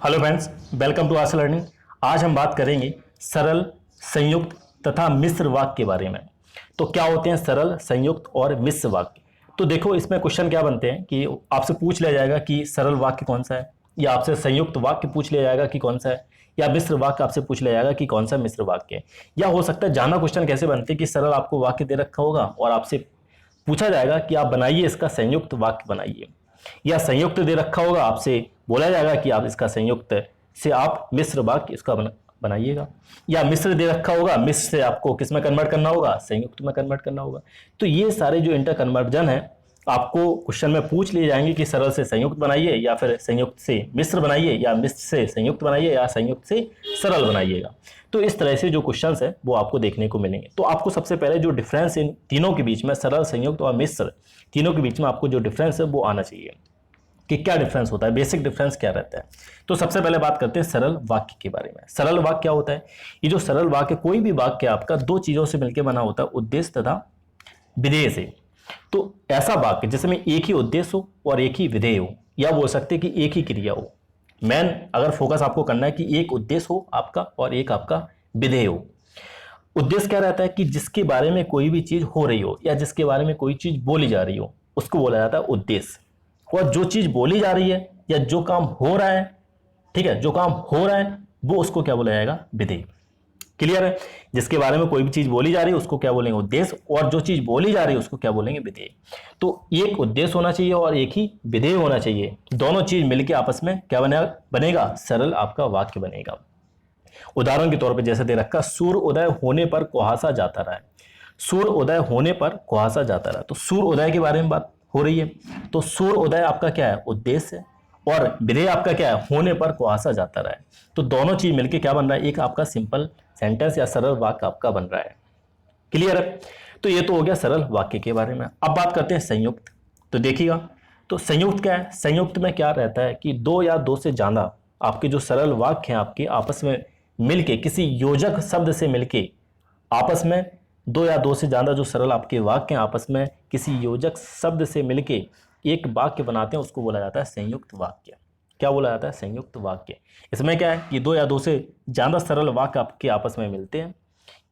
Hello friends, welcome to Ask Learning. आज हम बात करेंगे सरल, संयुक्त तथा मिश्र वाक्य के बारे में। तो क्या होते हैं सरल, संयुक्त और मिश्र वाक्य? तो देखो, इसमें क्वेश्चन क्या बनते हैं कि आपसे पूछ लिया जाएगा कि सरल वाक्य कौन सा है, या आपसे संयुक्त वाक्य पूछ लिया जाएगा कि कौन सा है, या मिश्र वाक्य आपसे पूछ लिया जाएगा कि कौन सा मिश्र वाक्य है। या हो सकता है जाना क्वेश्चन कैसे बनते हैं कि सरल आपको वाक्य दे रखा होगा और आपसे पूछा जाएगा कि आप बनाइए इसका संयुक्त वाक्य बनाइए, या संयुक्त दे रखा होगा, आपसे बोला जाएगा कि आप इसका संयुक्त से आप मिश्र वाक्य इसका बनाइएगा, या मिश्र दे रखा होगा, मिश्र से आपको किस में कन्वर्ट करना होगा, संयुक्त में कन्वर्ट करना होगा। तो ये सारे जो इंटर कन्वर्जन है आपको क्वेश्चन में पूछ लिए जाएंगे कि सरल से संयुक्त बनाइए, या फिर संयुक्त से मिश्र बनाइए, या मिश्र से संयुक्त बनाइए, या संयुक्त से सरल बनाइएगा। तो इस तरह से जो क्वेश्चंस है वो आपको देखने को मिलेंगे। तो आपको सबसे पहले जो डिफरेंस इन तीनों के बीच में, सरल, संयुक्त और मिश्र तीनों के बीच में आपको जो डिफरेंस है वो आना चाहिए कि क्या डिफरेंस होता है, बेसिक डिफरेंस क्या रहता है। तो सबसे पहले बात करते हैं सरल वाक्य के बारे में। सरल वाक्य क्या होता है? ये जो सरल वाक्य, कोई भी वाक्य आपका दो चीजों से मिलकर बना होता है, उद्देश्य तथा विधेय से। तो ऐसा वाक्य जिसमें एक ही उद्देश्य हो और एक ही विधेय हो, या बोल सकते हैं कि एक ही क्रिया हो। मेन अगर फोकस आपको करना है कि एक उद्देश्य हो आपका और एक आपका विधेय हो। उद्देश्य क्या रहता है कि जिसके बारे में कोई भी चीज हो रही हो या जिसके बारे में कोई चीज बोली जा रही हो, उसको बोला जाता है उद्देश्य। और जो चीज बोली जा रही है या जो काम हो रहा है, ठीक है, जो काम हो रहा है वो उसको क्या बोला जाएगा, विधेय। क्लियर है? जिसके बारे में कोई भी चीज बोली जा रही है उसको क्या बोलेंगे, उद्देश्य, और जो चीज बोली जा रही है उसको क्या बोलेंगे, विधेय। तो एक उद्देश्य होना चाहिए और एक ही विधेय होना चाहिए। दोनों चीज मिलकर आपस में क्या बनेगा, सरल आपका वाक्य बनेगा। उदाहरण के तौर पर जैसे दे रखा, सूर्य उदय होने पर कुहासा जाता रहा है। सूर्य उदय होने पर कुहासा जाता रहा, तो सूर्य उदय के बारे में बात हो रही है। तो सूर्य उदय आपका क्या है, उद्देश्य है, और विधेय आपका क्या है, होने पर कुहासा जाता रहा है। तो दोनों चीज मिलकर क्या बन रहा है, एक आपका सिंपल सेंटेंस या सरल वाक्य आपका बन रहा है। क्लियर है? तो ये तो हो गया सरल वाक्य के बारे में। अब बात करते हैं संयुक्त। तो देखिएगा, तो संयुक्त क्या है? संयुक्त में क्या रहता है कि दो या दो से ज्यादा आपके जो सरल वाक्य हैं आपके आपस में मिलके, किसी योजक शब्द से मिलके आपस में, दो या दो से ज्यादा जो सरल आपके वाक्य हैं आपस में किसी योजक शब्द से मिलके एक वाक्य बनाते हैं, उसको बोला जाता है संयुक्त वाक्य। क्या बोला जाता है, संयुक्त वाक्य। इसमें क्या है कि दो या दो से ज्यादा सरल वाक्य आपके आपस में मिलते हैं,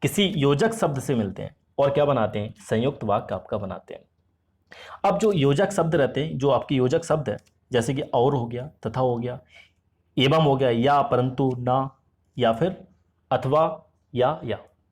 किसी योजक शब्द से मिलते हैं, और क्या बनाते हैं, संयुक्त वाक्य आपका बनाते हैं। अब जो योजक शब्द रहते हैं, जो आपके योजक शब्द है, जैसे कि और हो गया, तथा हो गया, एवं हो गया, या, परंतु, ना, या फिर अथवा, या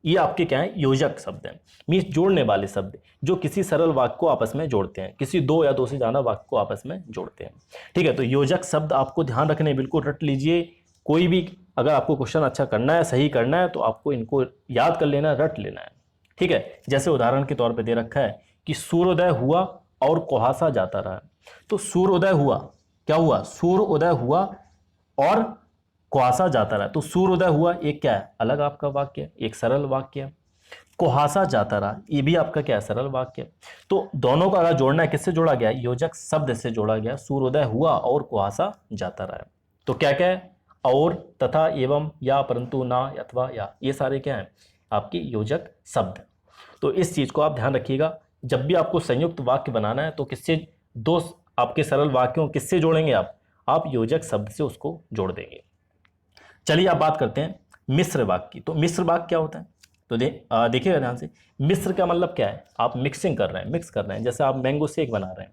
ये आपके क्या है, योजक शब्द हैं। मीन्स जोड़ने वाले शब्द जो किसी सरल वाक्य को आपस में जोड़ते हैं, किसी दो या दो से ज्यादा वाक्य को आपस में जोड़ते हैं। ठीक है, तो योजक शब्द आपको ध्यान रखने, बिल्कुल रट लीजिए। कोई भी अगर आपको क्वेश्चन अच्छा करना है, सही करना है, तो आपको इनको याद कर लेना, रट लेना है। ठीक है, जैसे उदाहरण के तौर पर दे रखा है कि सूर्योदय हुआ और कुहासा जाता रहा। तो सूर्योदय हुआ, क्या हुआ, सूर्योदय हुआ और कुहासा जाता रहा। तो सूर्योदय हुआ एक क्या है, अलग आपका वाक्य, एक सरल वाक्य है। कुहासा जाता रहा, ये भी आपका क्या है, सरल वाक्य है। तो दोनों का अगर जोड़ना है, किससे जोड़ा गया, योजक शब्द से जोड़ा गया। सूर्योदय हुआ और कुहासा जाता रहा। तो क्या क्या है, और, तथा, एवं, या, परंतु, ना, अथवा, या, ये सारे क्या हैं, आपके योजक शब्द। तो इस चीज को आप ध्यान रखिएगा। जब भी आपको संयुक्त वाक्य बनाना है तो किससे, दो आपके सरल वाक्यों किससे जोड़ेंगे आप योजक शब्द से उसको जोड़ देंगे। चलिए आप बात करते हैं मिश्र वाक्य की। तो मिश्र वाक्य क्या होता है? तो देखिएगा ध्यान से। मिश्र का मतलब क्या है, आप मिक्सिंग कर रहे हैं, मिक्स कर रहे हैं। जैसे आप मैंगो शेक बना रहे हैं,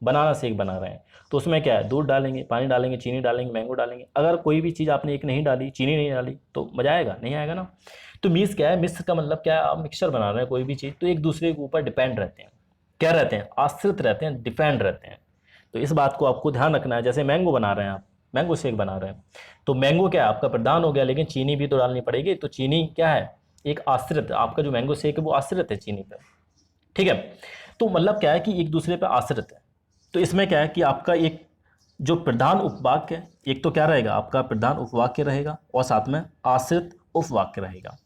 बनाना शेक बना रहे हैं, तो उसमें क्या है, दूध डालेंगे, पानी डालेंगे, चीनी डालेंगे, मैंगो डालेंगे। अगर कोई भी चीज़ आपने एक नहीं डाली, चीनी नहीं डाली, तो मजा आएगा, नहीं आएगा ना। तो मिक्स क्या है, मिश्र का मतलब क्या है, आप मिक्सचर बना रहे हैं कोई भी चीज़, तो एक दूसरे के ऊपर डिपेंड रहते हैं, क्या रहते हैं, आश्रित रहते हैं, डिपेंड रहते हैं। तो इस बात को आपको ध्यान रखना है। जैसे मैंगो बना रहे हैं आप, मैंगो शेक बना रहे हैं, तो मैंगो क्या है, आपका प्रधान हो गया, लेकिन चीनी भी तो डालनी पड़ेगी। तो चीनी क्या है, एक आश्रित, आपका जो मैंगो शेक है वो आश्रित है चीनी पे। ठीक है, तो मतलब क्या है कि एक दूसरे पे आश्रित है। तो इसमें क्या है कि आपका एक जो प्रधान उपवाक्य है, एक तो क्या रहेगा, आपका प्रधान उपवाक्य रहेगा और साथ में आश्रित उपवाक्य रहेगा।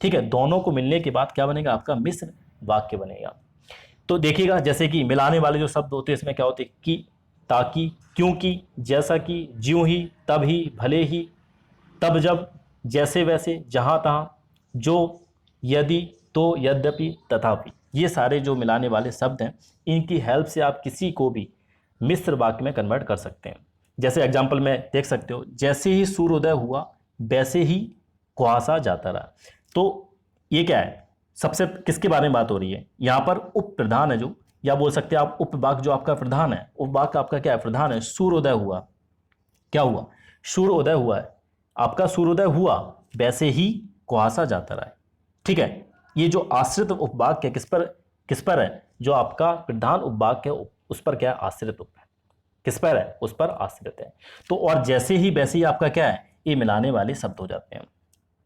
ठीक है, दोनों को मिलने के बाद क्या बनेगा, आपका मिश्र वाक्य बनेगा। तो देखिएगा, जैसे कि मिलाने वाले जो शब्द होते हैं इसमें क्या होते हैं, कि, ताकि, क्योंकि, जैसा कि, ज्यों ही, तब ही, भले ही, तब जब, जैसे वैसे, जहाँ तहाँ, जो, यदि, तो, यद्यपि, तथापि, ये सारे जो मिलाने वाले शब्द हैं, इनकी हेल्प से आप किसी को भी मिश्र वाक्य में कन्वर्ट कर सकते हैं। जैसे एग्जाम्पल में देख सकते हो, जैसे ही सूर्योदय हुआ वैसे ही कुहासा जाता रहा। तो ये क्या है, सबसे किसके बारे में बात हो रही है, यहाँ पर उप प्रधान है जो, या बोल सकते हैं आप उपवाक जो आपका प्रधान है, उपवाक आपका क्या है, प्रधान है। सूर्योदय हुआ, क्या हुआ, सूर्योदय हुआ है, आपका सूर्योदय हुआ वैसे ही कुहासा जाता रहा है। ठीक है, ये जो आश्रित उपवाक्य है किस पर है, जो आपका प्रधान उपवाक्य है उस पर क्या है, आश्रित उप है। किस पर है, उस पर आश्रित है। तो और जैसे ही वैसे ही आपका क्या है, ये मिलाने वाले शब्द हो जाते हैं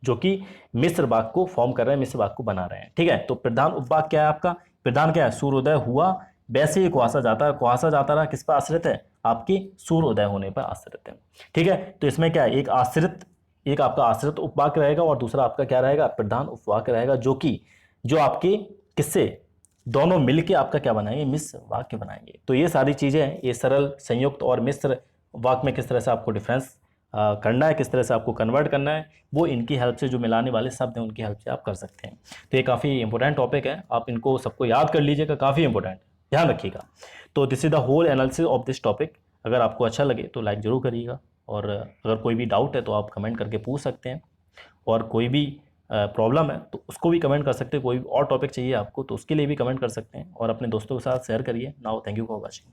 जो कि मिश्र वाक्य को फॉर्म कर रहे हैं, मिश्र वाक्य को बना रहे हैं। ठीक है, तो प्रधान उपवाक्य क्या है आपका, प्रधान क्या है, सूर्योदय हुआ वैसे ही कुहासा जाता है, कुहासा जाता रहा, किस पर आश्रित है, आपकी सूर्योदय होने पर आश्रित है। ठीक है, तो इसमें क्या है, एक आश्रित, एक आपका आश्रित उपवाक्य रहेगा और दूसरा आपका क्या रहेगा, प्रधान उपवाक्य रहेगा, जो आपके किससे, दोनों मिलके आपका क्या बनाएंगे, मिश्र वाक्य बनाएंगे। तो ये सारी चीजें हैं, ये सरल, संयुक्त और मिश्र वाक्य में किस तरह से आपको डिफरेंस करना है, किस तरह से आपको कन्वर्ट करना है, वो इनकी हेल्प से, जो मिलाने वाले शब्द हैं उनकी हेल्प से आप कर सकते हैं। तो ये काफ़ी इंपॉर्टेंट टॉपिक है, आप इनको सबको याद कर लीजिएगा, काफ़ी इंपॉर्टेंट, ध्यान रखिएगा। तो this is the whole analysis of this topic. अगर आपको अच्छा लगे तो लाइक ज़रूर करिएगा, और अगर कोई भी डाउट है तो आप कमेंट करके पूछ सकते हैं, और कोई भी प्रॉब्लम है तो उसको भी कमेंट कर सकते हैं, कोई और टॉपिक चाहिए आपको तो उसके लिए भी कमेंट कर सकते हैं, और अपने दोस्तों के साथ शेयर करिए। Now thank you for watching.